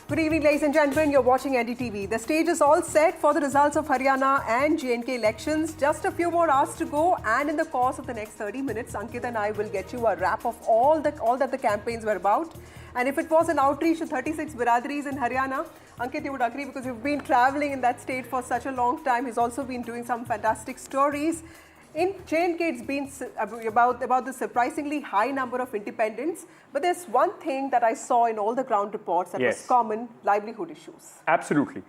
Good evening, ladies and gentlemen. You're watching NDTV. The stage is all set for the results of Haryana and J&K elections. Just a few more hours to go, and in the course of the next 30 minutes, Ankit and I will get you a wrap of all that the campaigns were about. And if it was an outreach to 36 biradaris in Haryana, Ankit, you would agree because you've been traveling in that state for such a long time. He's also been doing some fantastic stories. In J&K, it's been about the surprisingly high number of independents. But there's one thing that I saw in all the ground reports that was common: livelihood issues. Absolutely.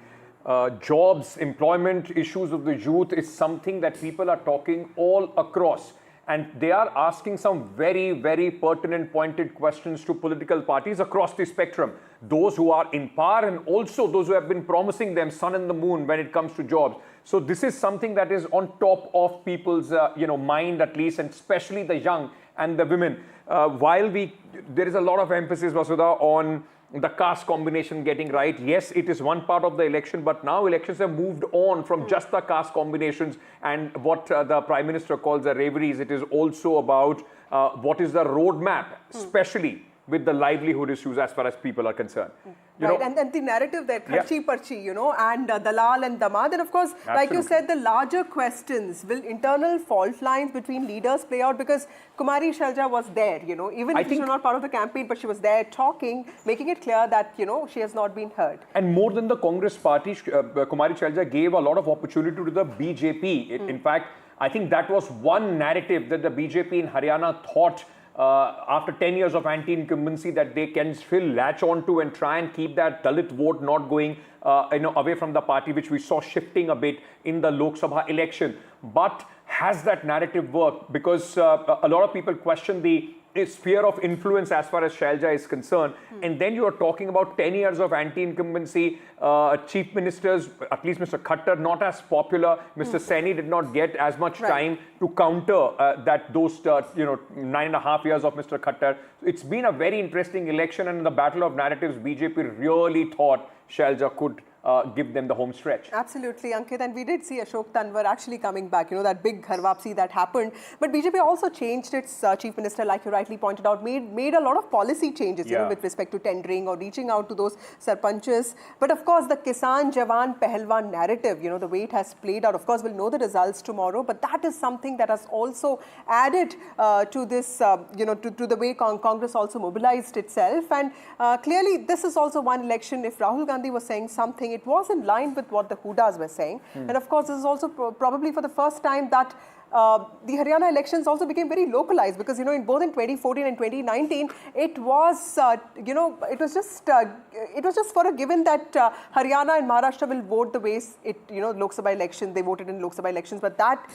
Jobs, employment issues of the youth is something that people are talking all across. And they are asking some very, very pertinent, pointed questions to political parties across the spectrum. Those who are in power and also those who have been promising them sun and the moon when it comes to jobs. So this is something that is on top of people's mind at least, and especially the young and the women. There is a lot of emphasis, Vasudha, on the caste combination getting right. Yes, it is one part of the election, but now elections have moved on from just the caste combinations and what the Prime Minister calls the reveries. It is also about what is the roadmap, especially with the livelihood issues as far as people are concerned. And the narrative there, Kharchi Parchi, and Dalal and Damad. And of course, like you said, the larger questions, will internal fault lines between leaders play out? Because Kumari Shalja was there, even if she was not part of the campaign, but she was there talking, making it clear that, she has not been heard. And more than the Congress party, Kumari Shalja gave a lot of opportunity to the BJP. In fact, I think that was one narrative that the BJP in Haryana thought after 10 years of anti-incumbency that they can still latch on to and try and keep that Dalit vote not going away from the party, which we saw shifting a bit in the Lok Sabha election. But has that narrative worked? Because a lot of people question the sphere of influence as far as Shalja is concerned. And then you are talking about 10 years of anti-incumbency, chief ministers, at least Mr. Khattar, not as popular. Mr. Saini did not get as much time to counter those 9.5 years of Mr. Khattar. It's been a very interesting election, and in the battle of narratives, BJP really thought Shalja could give them the home stretch. Absolutely, Ankit. And we did see Ashok Tanwar actually coming back, that big Ghar Wapsi that happened. But BJP also changed its chief minister, like you rightly pointed out, made a lot of policy changes, with respect to tendering or reaching out to those sarpanches. But of course, the Kisan Jawan Pahalwan narrative, the way it has played out, of course, we'll know the results tomorrow. But that is something that has also added to this, to the way Congress also mobilized itself. And clearly, this is also one election. If Rahul Gandhi was saying something, it was in line with what the Hudas were saying. And of course, this is also probably for the first time that the Haryana elections also became very localized, because in both in 2014 and 2019 it was it was just for a given that Haryana and Maharashtra will vote the ways Lok Sabha election, they voted in Lok Sabha elections, but that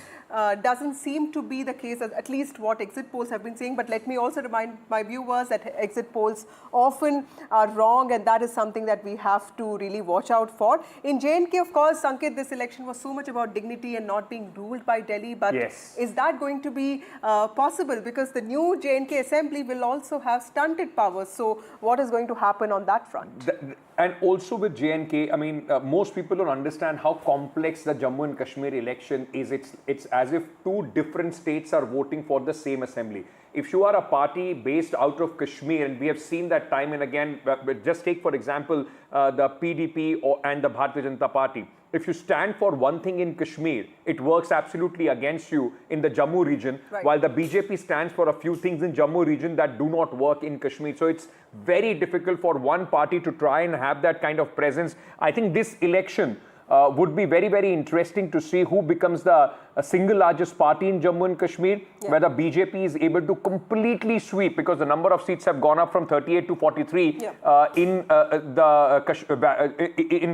doesn't seem to be the case, at least what exit polls have been saying. But let me also remind my viewers that exit polls often are wrong, and that is something that we have to really watch out for. In J&K, of course, Ankit, this election was so much about dignity and not being ruled by Delhi, but is that going to be possible? Because the new J&K assembly will also have stunted powers. So what is going to happen on that front? And also with J&K, I mean, most people don't understand how complex the Jammu and Kashmir election is. It's as if two different states are voting for the same assembly. If you are a party based out of Kashmir, and we have seen that time and again, just take for example, the PDP and the Bharatiya Janata Party. If you stand for one thing in Kashmir, it works absolutely against you in the Jammu region, while the BJP stands for a few things in Jammu region that do not work in Kashmir. So it's very difficult for one party to try and have that kind of presence. I think this election would be very, very interesting to see who becomes the single largest party in Jammu and Kashmir, whether BJP is able to completely sweep, because the number of seats have gone up from 38 to 43 in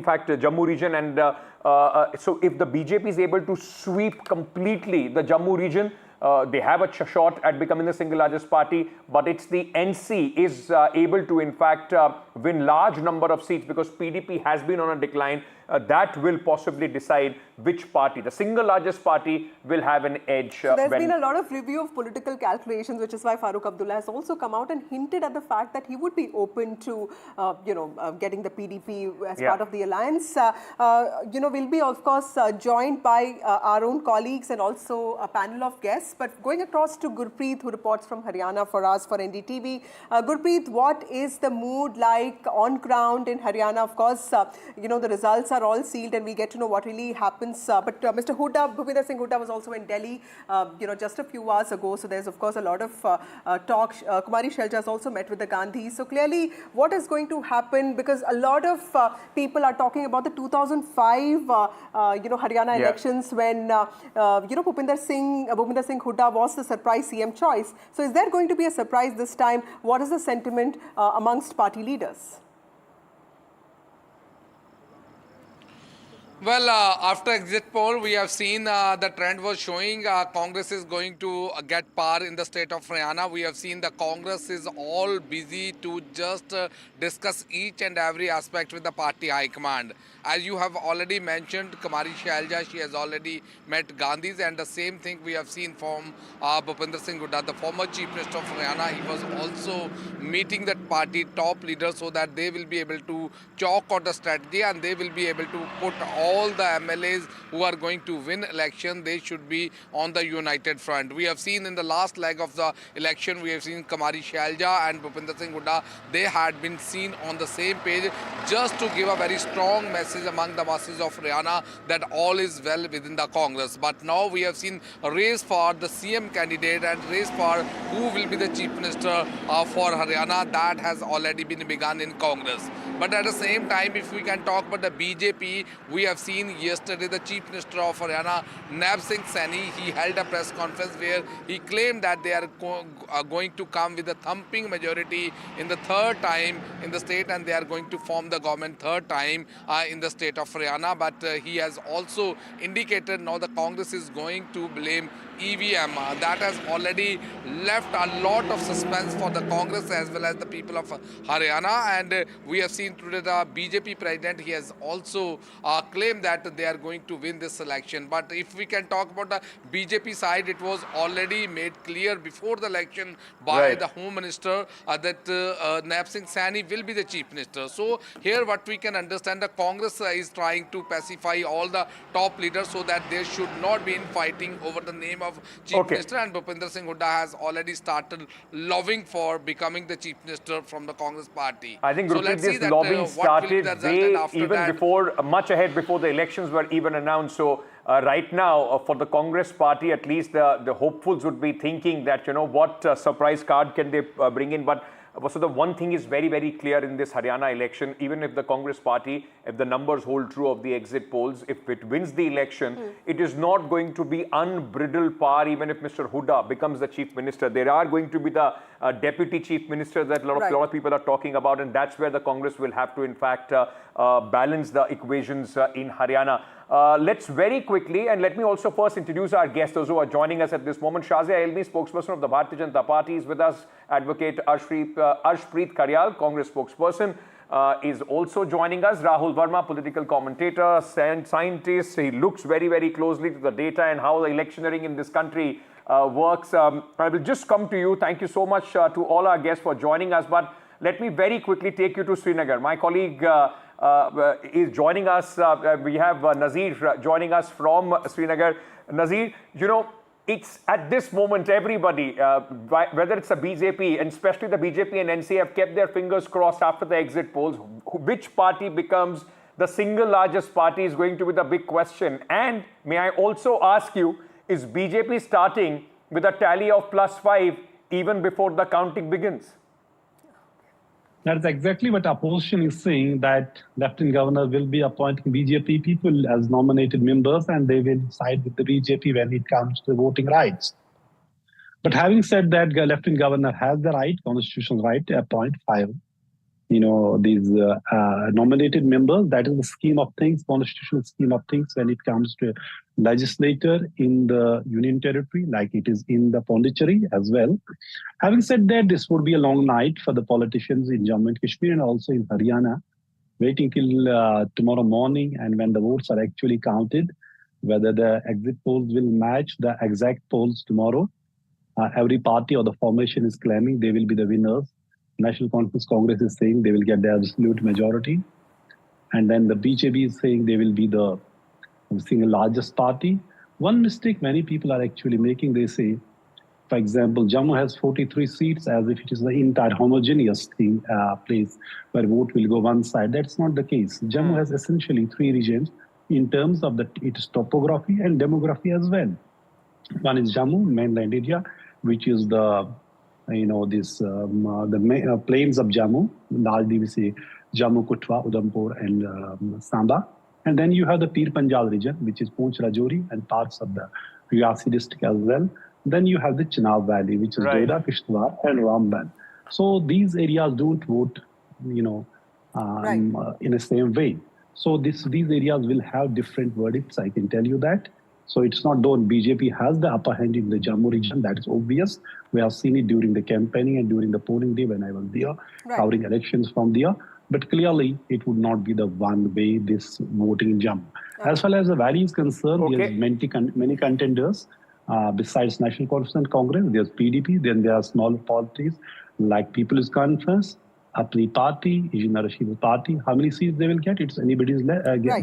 fact, Jammu region. And so if the BJP is able to sweep completely the Jammu region, they have a shot at becoming the single largest party, but it's the NC is able to, in fact, win large number of seats, because PDP has been on a decline. That will possibly decide which party, the single largest party, will have an edge. So there's been a lot of review of political calculations, which is why Farooq Abdullah has also come out and hinted at the fact that he would be open to, getting the PDP as part of the alliance. We'll be, of course, joined by our own colleagues and also a panel of guests. yes. But going across to Gurpreet, who reports from Haryana for us for NDTV. Gurpreet, what is the mood like on ground in Haryana? Of course, the results are all sealed and we get to know what really happens. But Mr. Hooda, Bhupinder Singh Hooda was also in Delhi, just a few hours ago. So there's, of course, a lot of talk. Kumari Shelja has also met with the Gandhis. So clearly, what is going to happen? Because a lot of people are talking about the 2005, Haryana elections when, Bhupinder Singh Hooda was the surprise CM choice. So is there going to be a surprise this time? What is the sentiment amongst party leaders? Well, after exit poll, we have seen the trend was showing Congress is going to get par in the state of Haryana. We have seen the Congress is all busy to just discuss each and every aspect with the party high command. As you have already mentioned, Kumari Shelja, she has already met Gandhis, and the same thing we have seen from Bhupinder Singh Hooda, the former Chief Minister of Haryana. He was also meeting that party top leaders so that they will be able to chalk out the strategy and they will be able to put all the MLAs who are going to win election, they should be on the united front. We have seen in the last leg of the election, we have seen Kumari Shelja and Bhupinder Singh Hooda, they had been seen on the same page just to give a very strong message among the masses of Haryana that all is well within the Congress. But now we have seen a race for the CM candidate and race for who will be the Chief Minister for Haryana. That has already been begun in Congress. But at the same time, if we can talk about the BJP, we have seen yesterday the Chief Minister of Haryana, Naib Singh Saini, he held a press conference where he claimed that they are going to come with a thumping majority in the third time in the state and they are going to form the government third time in the state of Haryana. But he has also indicated now the Congress is going to blame EVM. That has already left a lot of suspense for the Congress as well as the people of Haryana. And we have seen today the BJP president, he has also claimed that they are going to win this election. But if we can talk about the BJP side, it was already made clear before the election by the Home Minister that Naib Singh Saini will be the Chief Minister. So here what we can understand, the Congress is trying to pacify all the top leaders so that there should not be infighting over the name of Chief Minister, and Bhupinder Singh Hooda has already started lobbying for becoming the Chief Minister from the Congress party. I think, so Gurpreet, this lobbying started much ahead before the elections were even announced. So right now, for the Congress party, at least the hopefuls would be thinking that, what surprise card can they bring in. But so the one thing is very, very clear in this Haryana election, even if the Congress party, if the numbers hold true of the exit polls, if it wins the election, it is not going to be unbridled power even if Mr. Hooda becomes the Chief Minister. There are going to be the Deputy Chief Minister that a lot of people are talking about, and that's where the Congress will have to, in fact, balance the equations in Haryana. Let's very quickly, and let me also first introduce our guests, those who are joining us at this moment. Shazia Elmi, spokesperson of the Bharatiya Janata Party, is with us. Advocate Arshpreet Karyal, Congress spokesperson, is also joining us. Rahul Verma, political commentator, scientist. He looks very, very closely to the data and how the electioneering in this country works. I will just come to you. Thank you so much to all our guests for joining us. But let me very quickly take you to Srinagar. My colleague is joining us. We have Nazir joining us from Srinagar. Nazir, it's at this moment everybody, whether it's the BJP and especially the BJP and NC, have kept their fingers crossed after the exit polls. Which party becomes the single largest party is going to be the big question. And may I also ask you, is BJP starting with a tally of +5 even before the counting begins? That's exactly what opposition is saying, that Lieutenant Governor will be appointing BJP people as nominated members and they will side with the BJP when it comes to voting rights. But having said that, Lieutenant Governor has the right, constitutional right, to appoint 5, these nominated members. That is the scheme of things, constitutional scheme of things when it comes to legislator in the Union Territory, like it is in the Pondicherry as well. Having said that, this would be a long night for the politicians in Jammu and Kashmir and also in Haryana, waiting till tomorrow morning, and when the votes are actually counted, whether the exit polls will match the exact polls tomorrow. Every party or the formation is claiming they will be the winners. National Conference Congress is saying they will get the absolute majority. And then the BJP is saying they will be the single largest party. One mistake many people are actually making, they say, for example, Jammu has 43 seats as if it is the entire homogeneous thing, place where vote will go one side. That's not the case. Jammu has essentially 3 regions in terms of its topography and demography as well. One is Jammu, mainland area, which is the plains of Jammu. Largely we say Jammu, Kutwa, Udhampur, and Samba. And then you have the Pir Panjal region, which is Poonch, Rajouri, and parts of the Riyasi district as well. Then you have the Chenab Valley, which is Doda, Kishtwar, and Ramban. So these areas don't vote, in the same way. So these areas will have different verdicts, I can tell you that. So it's not though BJP has the upper hand in the Jammu region, that is obvious. We have seen it during the campaigning and during the polling day when I was there, covering elections from there. But clearly, it would not be the one way this voting in Jammu. As far as the valley is concerned, there's many contenders. Besides National Congress, there's PDP, then there are small parties like People's Conference, Apni Party, Ijina Rashid Party. How many seats they will get, it's anybody's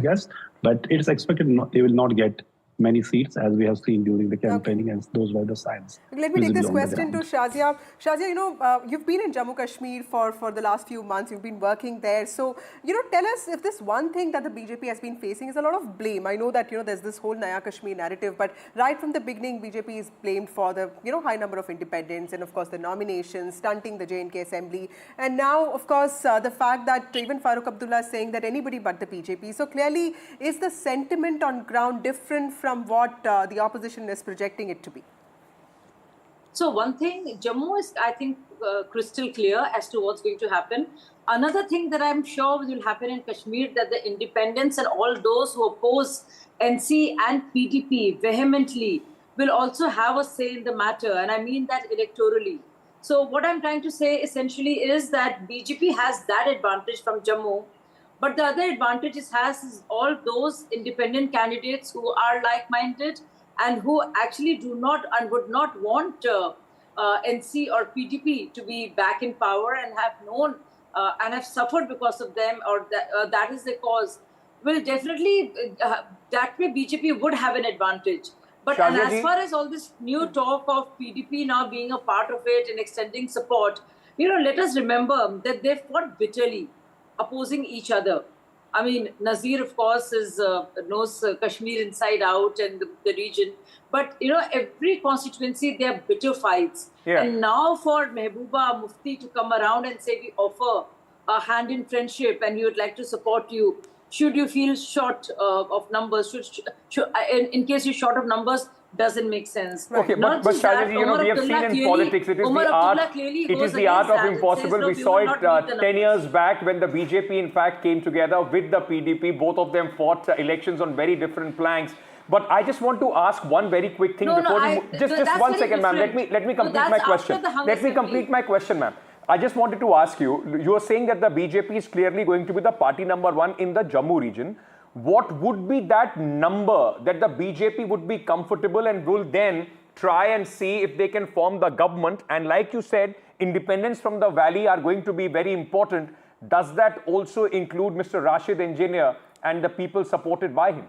guess. But it's expected they will not get many seats, as we have seen during the campaigning, and those were the signs. Let me take this question to Shazia. Shazia, you've been in Jammu Kashmir for the last few months. You've been working there. So, tell us if this one thing that the BJP has been facing is a lot of blame. I know that, there's this whole Naya Kashmir narrative, but right from the beginning, BJP is blamed for the, high number of independents and, of course, the nominations, stunting the J&K assembly. And now, of course, the fact that even Farooq Abdullah is saying that anybody but the BJP. So clearly, is the sentiment on ground different from what the opposition is projecting it to be? So one thing, Jammu is, I think, crystal clear as to what's going to happen. Another thing that I'm sure will happen in Kashmir, that the independents and all those who oppose NC and PDP vehemently will also have a say in the matter, and I mean that electorally. So what I'm trying to say essentially is that BJP has that advantage from Jammu. But the other advantage it has is all those independent candidates who are like-minded and who actually do not and would not want NC or PDP to be back in power and have known and have suffered because of them, or that is the cause, will definitely, that way BJP would have an advantage. But and as far as all this new talk of PDP now being a part of it and extending support, let us remember that they fought bitterly, opposing each other. I mean, Nazir, of course, knows Kashmir inside out and the region. But, every constituency, there are bitter fights. Yeah. And now for Mehbooba Mufti to come around and say, we offer a hand in friendship and we would like to support you. Should you feel short of numbers, in case you're short of numbers, doesn't make sense. Okay, but Shahji, we have seen in politics, it is the art of impossible. We saw it 10 years back when the BJP in fact came together with the PDP. Both of them fought elections on very different planks. But I just want to ask one very quick thing just 1 second, ma'am. Let me complete my question. Let me complete my question, ma'am. I just wanted to ask you, you are saying that the BJP is clearly going to be the party number 1 in the Jammu region. What would be that number that the BJP would be comfortable and will then try and see if they can form the government? And like you said, independents from the valley are going to be very important. Does that also include Mr. Rashid Engineer and the people supported by him?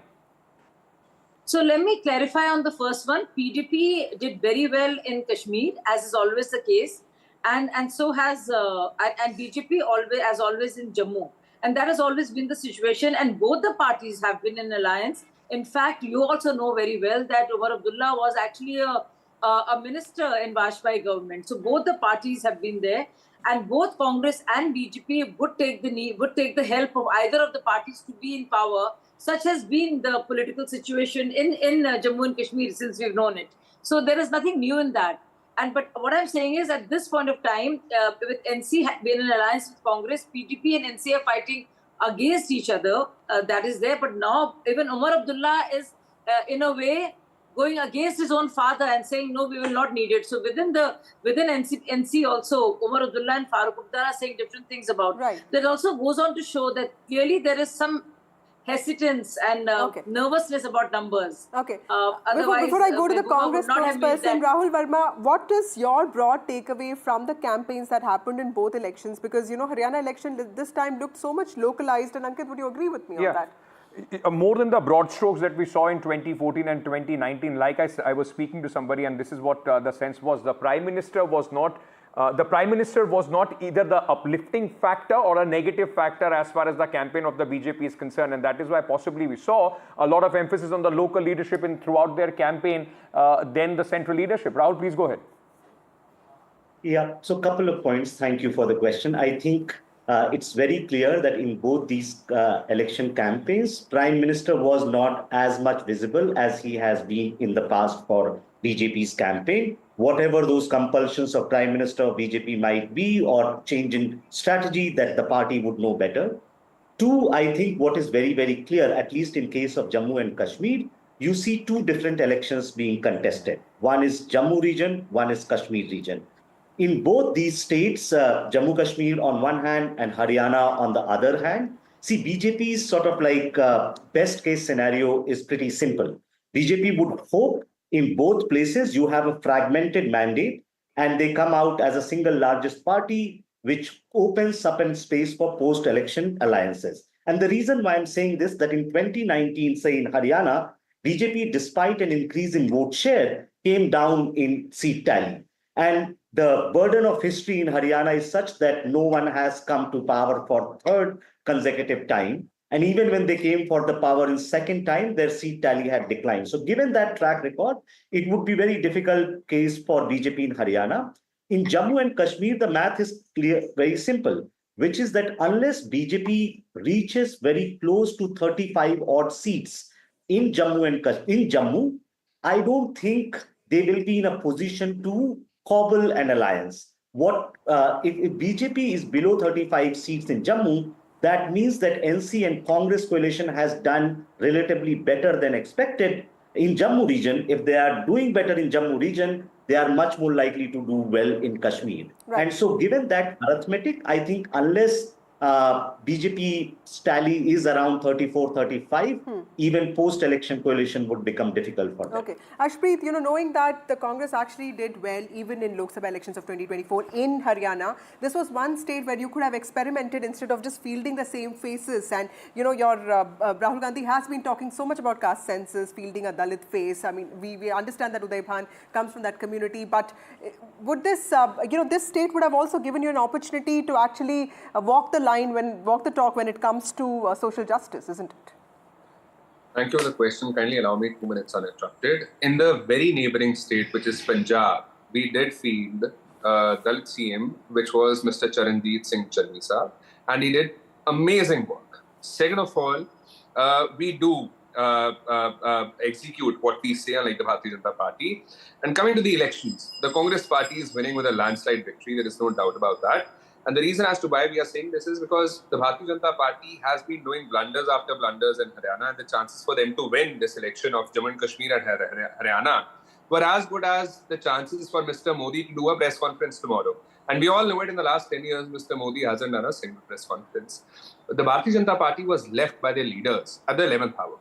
So let me clarify on the first one. PDP did very well in Kashmir, as is always the case. And so has and BJP always in Jammu. And that has always been the situation. And both the parties have been in alliance. In fact, you also know very well that Umar Abdullah was actually a minister in Vajpayee government. So both the parties have been there. And both Congress and BJP would take the help of either of the parties to be in power. Such has been the political situation in Jammu and Kashmir since we've known it. So there is nothing new in that. But what I'm saying is, at this point of time, with NC being in alliance with Congress, PDP and NC are fighting against each other. That is there. But now even Umar Abdullah is, in a way, going against his own father and saying, no, we will not need it. So within NC also, Umar Abdullah and Farooq Abdullah are saying different things about. Right. That also goes on to show that clearly there is some hesitance and nervousness about numbers. Okay. Before I go to the Congress spokesperson, Rahul Verma, what is your broad takeaway from the campaigns that happened in both elections? Because, Haryana election this time looked so much localized. And Ankit, would you agree with me on that? more than the broad strokes that we saw in 2014 and 2019, like I was speaking to somebody, and this is what the sense was. The Prime Minister was not either the uplifting factor or a negative factor as far as the campaign of the BJP is concerned, and that is why possibly we saw a lot of emphasis on the local leadership throughout their campaign than the central leadership. Rahul, please go ahead. Yeah, so a couple of points. Thank you for the question. I think it's very clear that in both these election campaigns, Prime Minister was not as much visible as he has been in the past for BJP's campaign. Whatever those compulsions of Prime Minister of BJP might be, or change in strategy, that the party would know better. Two, I think what is very, very clear, at least in case of Jammu and Kashmir, you see two different elections being contested. One is Jammu region, one is Kashmir region. In both these states, Jammu Kashmir on one hand and Haryana on the other hand, see, BJP's sort of like best case scenario is pretty simple. BJP would hope in both places you have a fragmented mandate and they come out as a single largest party, which opens up in space for post-election alliances. And the reason why I'm saying this, that in 2019, say in Haryana, BJP, despite an increase in vote share, came down in seat tally. And the burden of history in Haryana is such that no one has come to power for third consecutive time. And even when they came for the power in second time, their seat tally had declined. So given that track record, it would be very difficult case for BJP in Haryana. In Jammu and Kashmir, the math is clear, very simple, which is that unless BJP reaches very close to 35 odd seats in Jammu, I don't think they will be in a position to cobble an alliance. If BJP is below 35 seats in Jammu, that means that NC and Congress coalition has done relatively better than expected in Jammu region. If they are doing better in Jammu region, they are much more likely to do well in Kashmir. Right. And so given that arithmetic, I think unless BJP's tally is around 34, 35, even post-election coalition would become difficult for them. Okay. Ashpreet, knowing that the Congress actually did well even in Lok Sabha elections of 2024 in Haryana, this was one state where you could have experimented instead of just fielding the same faces. And, your Rahul Gandhi has been talking so much about caste census, fielding a Dalit face. I mean, we understand that Uday Bhan comes from that community, but would this, this state would have also given you an opportunity to actually walk the talk when it comes to social justice, isn't it? Thank you for the question. Kindly allow me 2 minutes uninterrupted. In the very neighboring state, which is Punjab, we did field Dalit CM, which was Mr. Charanjit Singh Channi Saab, and he did amazing work. Second of all, we do execute what we say, unlike the Bharatiya Janata Party. And coming to the elections, the Congress Party is winning with a landslide victory. There is no doubt about that. And the reason as to why we are saying this is because the Bharatiya Janata Party has been doing blunders after blunders in Haryana, and the chances for them to win this election of Jammu and Kashmir and Haryana were as good as the chances for Mr. Modi to do a press conference tomorrow. And we all know it, in the last 10 years, Mr. Modi hasn't done a single press conference. The Bharatiya Janata Party was left by their leaders at the 11th hour.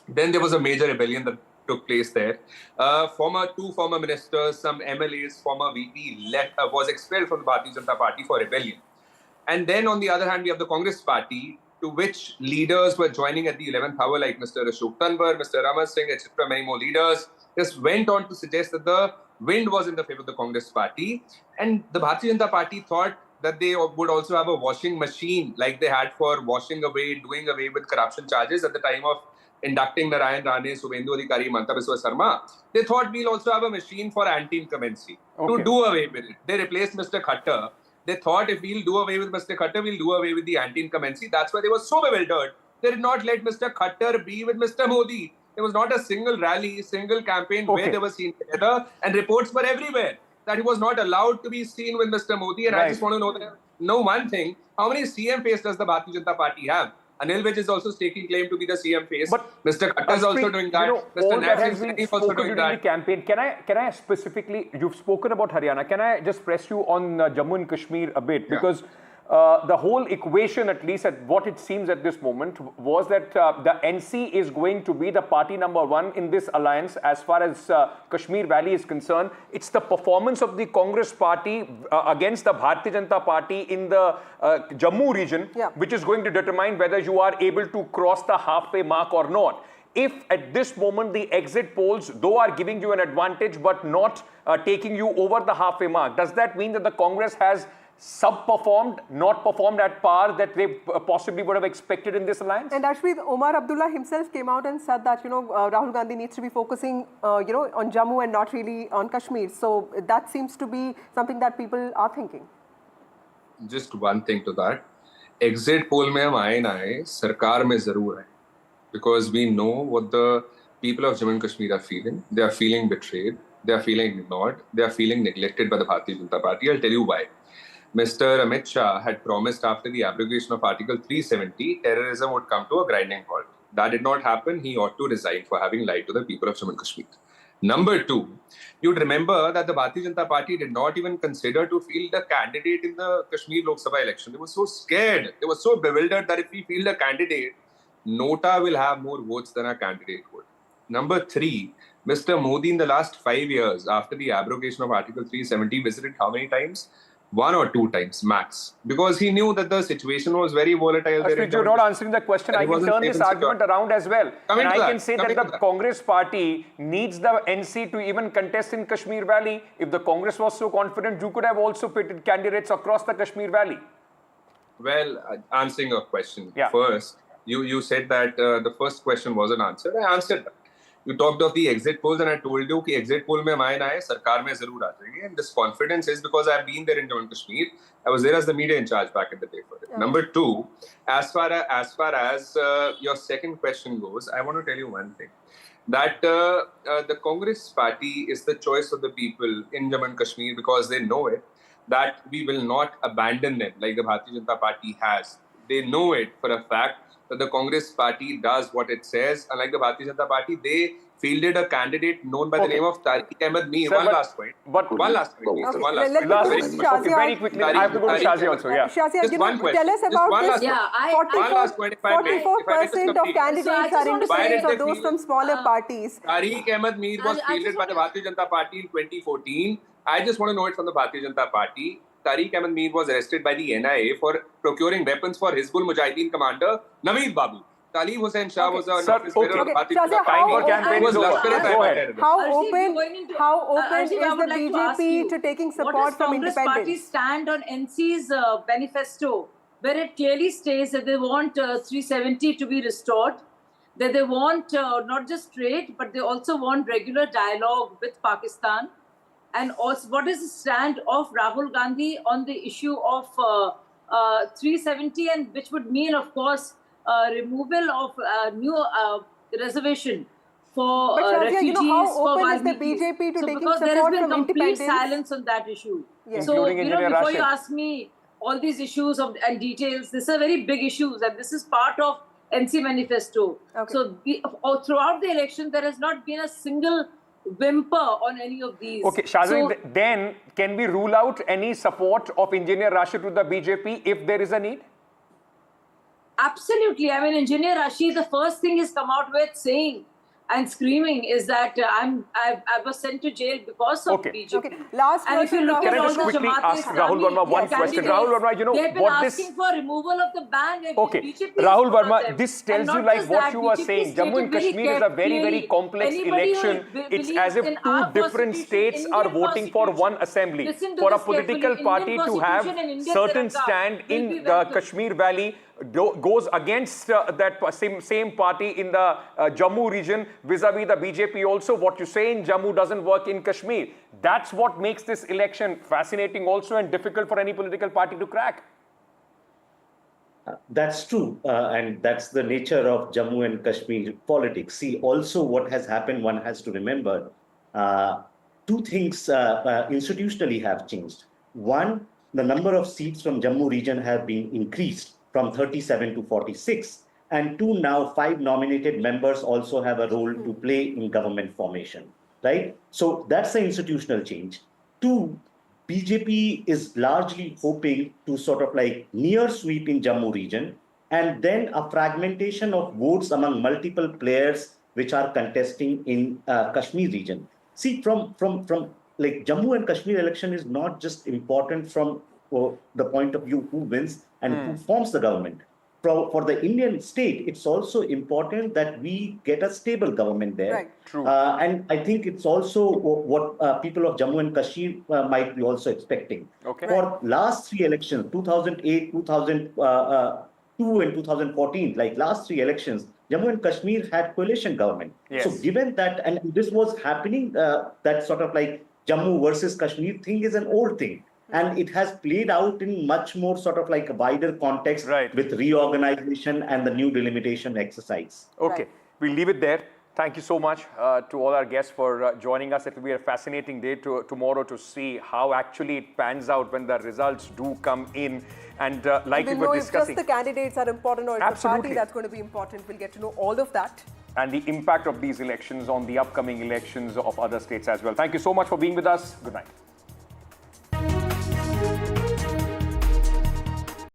Then there was a major rebellion that took place there. Two former ministers, some MLAs, former VP was expelled from the Bharatiya Janata Party for rebellion. And then on the other hand, we have the Congress Party, to which leaders were joining at the 11th hour, like Mr. Ashok Tanwar, Mr. Raman Singh, etc. Many more leaders just went on to suggest that the wind was in the favor of the Congress Party. And the Bharatiya Janata Party thought that they would also have a washing machine like they had for doing away with corruption charges at the time of inducting Narayan Rane, Subhendu Adhikari, Mamta Biswa Sarma. They thought we'll also have a machine for anti-incumbency to do away with it. They replaced Mr. Khattar. They thought if we'll do away with Mr. Khattar, we'll do away with the anti-incumbency. That's why they were so bewildered. They did not let Mr. Khattar be with Mr. Modi. There was not a single rally, single campaign where they were seen together, and reports were everywhere that he was not allowed to be seen with Mr. Modi. And I just want to know one thing: how many CM face does the Bharatiya Janata Party have? Anil Vij is also staking claim to be the CM face. But Mr. Khattar is also doing that. Mr. Nat Singh is also doing that. Campaign. Can I specifically? You've spoken about Haryana. Can I just press you on Jammu and Kashmir a bit? Because the whole equation, at least at what it seems at this moment, was that the NC is going to be the party number one in this alliance as far as Kashmir Valley is concerned. It's the performance of the Congress party against the Bharatiya Janata Party in the Jammu region, which is going to determine whether you are able to cross the halfway mark or not. If at this moment the exit polls, though are giving you an advantage but not taking you over the halfway mark, does that mean that the Congress has sub-performed, not performed at par that they possibly would have expected in this alliance? And actually, Omar Abdullah himself came out and said that, Rahul Gandhi needs to be focusing, on Jammu and not really on Kashmir. So that seems to be something that people are thinking. Just one thing to that. Exit poll mein hum aaye na aaye, sarkar mein zarur hai. Because we know what the people of Jammu and Kashmir are feeling. They are feeling betrayed. They are feeling ignored. They are feeling neglected by the Bharatiya Janata Party. I'll tell you why. Mr. Amit Shah had promised after the abrogation of Article 370, terrorism would come to a grinding halt. That did not happen. He ought to resign for having lied to the people of Jammu and Kashmir. Number two, you'd remember that the Bharatiya Janata Party did not even consider to field a candidate in the Kashmir Lok Sabha election. They were so scared. They were so bewildered that if we field a candidate, Nota will have more votes than our candidate would. Number three, Mr. Modi in the last 5 years after the abrogation of Article 370 visited how many times? 1 or 2 times max, because he knew that the situation was very volatile. You're not answering the question. I can turn this argument around as well. And I can say that the Congress party needs the NC to even contest in Kashmir Valley. If the Congress was so confident, you could have also pitted candidates across the Kashmir Valley. Well, answering your question first, you said that the first question wasn't answered. I answered that. You talked of the exit polls and I told you that exit poll mein hum aaye na aaye, sarkar mein zarur aa jayenge. And this confidence is because I've been there in Jammu and Kashmir. I was there as the media in charge back in the day for it. Number two, as far as your second question goes, I want to tell you one thing. That the Congress party is the choice of the people in Jammu and Kashmir because they know it, that we will not abandon them like the Bharatiya Janata Party has. They know it for a fact that the Congress party does what it says. Unlike the Bharatiya Janata Party, they fielded a candidate known by the name of Tariq Ahmed Mir. One last point. One last point. Very quickly. I have to go to Shazi also. Shazia, tell us about this. 44% of candidates are independents or those from smaller parties. Tariq Ahmed Mir was fielded by the Bharatiya Janata Party in 2014. I just want to know it from the Bharatiya Janata Party. Tariq Ahmed Mir was arrested by the NIA for procuring weapons for Hizbul Mujahideen commander Naveed Babu. Talib Hussain Shah was an office bearer of Bharatiya Janata Party. How open is the BJP to taking support from independents? What does Congress party stand on NC's manifesto, where it clearly states that they want 370 to be restored, that they want not just trade, but they also want regular dialogue with Pakistan. And also, what is the stand of Rahul Gandhi on the issue of 370, and which would mean, of course, removal of new reservation for refugees, how open is the BJP to taking because support there has been from complete independents? silence on that issue. Yes. So, Engineer before Rashid. you ask me all these issues and details, these are very big issues, and this is part of NC manifesto. Okay. So, throughout the election, there has not been a single whimper on any of these. Okay, Shazin, then can we rule out any support of Engineer Rashid to the BJP if there is a need? Absolutely. I mean, Engineer Rashid, the first thing he's come out with saying and screaming is that I was sent to jail because of BJP. Okay. Last and if you look can at I all just the quickly ask Jamaat Rahul Verma one question? Rahul Verma, you know they've been what asking for removal of the ban. Okay, BJP Rahul Verma, this tells you like what you were BJP saying. Jammu and Kashmir is a very, very complex election. It's as if two different states are voting for one assembly. For a political party to have certain stand in the Kashmir Valley goes against that same party in the Jammu region vis-a-vis the BJP also. What you say in Jammu doesn't work in Kashmir. That's what makes this election fascinating also and difficult for any political party to crack. That's true. And that's the nature of Jammu and Kashmir politics. See, also what has happened, one has to remember, two things institutionally have changed. One, the number of seats from Jammu region have been increased from 37 to 46. And two, now 5 nominated members also have a role to play in government formation, right? So that's the institutional change. Two, BJP is largely hoping to sort of like near sweep in Jammu region, and then a fragmentation of votes among multiple players which are contesting in Kashmir region. See, from like Jammu and Kashmir election is not just important from the point of view who wins and who forms the government. For the Indian state, it's also important that we get a stable government there. Right. True. And I think it's also what people of Jammu and Kashmir might be also expecting. Okay. For last three elections, 2008, 2002 and 2014, like last three elections, Jammu and Kashmir had coalition government. Yes. So given that, and this was happening, that sort of like Jammu versus Kashmir thing is an old thing. And it has played out in much more sort of like a wider context with reorganization and the new delimitation exercise. Okay, we'll leave it there. Thank you so much to all our guests for joining us. It will be a fascinating day tomorrow to see how actually it pans out when the results do come in. And like we were discussing, if just the candidates are important or if the party that's going to be important, we'll get to know all of that. And the impact of these elections on the upcoming elections of other states as well. Thank you so much for being with us. Good night.